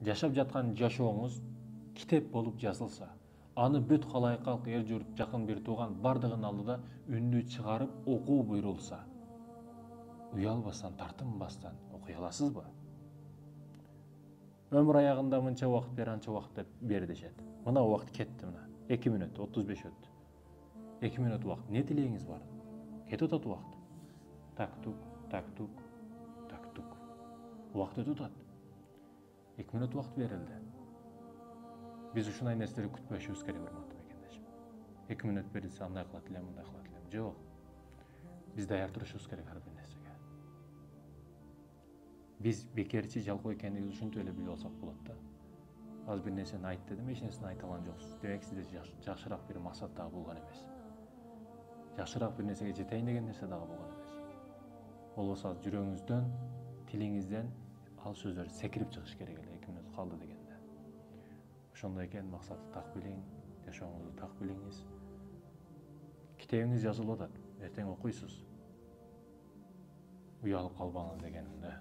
жашап жаткан жашооңуз китеп болуп жазылса, аны бүт калайык калк, эр журт, жакын бир тууган бардыгынын алдыда үндүү чыгарып окуу буйрулса, уялбастан, тартынбастан окуй аласызбы? Өмүр аягында мынча убакыт бер, анча убакыт бер дешет. Мына убакыт кетти, мына 2 мүнөт 35 өттү. 2 мүнөт убакыт, не тилегиңиз бар? Кетип атат убакыт. Так-тук, так-тук, так-тук. Убакыт өтүп атат. 2 мүнөт убакыт берилди. Биз ушундай нерселерди күтпөшүбүз керек, урматтуу мекендешим. 2 мүнөт берилсе, андай кылат элем, мындай кылат элем. Жок. Биз даяр турушубуз керек ар бир нерсеге. Биз бекерчи, жалкоо экендигибизди ушинтип эле билип алсак болот да. Аз бир нерсени айт дедим, эч нерсени айта алган жоксуз. Демек сизде жакшыраак бир максат дагы болгон эмес. Жакшыраак бир нерсеге жетейин деген нерсе дагы болгон эмес. Болбосо жүрөгүңүздөн, тилиңизден ал сөздөр секирип чыгыш керек эле 2 мүнөт калды дегенде. Ошондой экен, максатты так билиң, жашооңузду так билиңиз. Китебиңиз жазылып атат, эртең окуйсуз. Уялып калбаңыз дегеним да.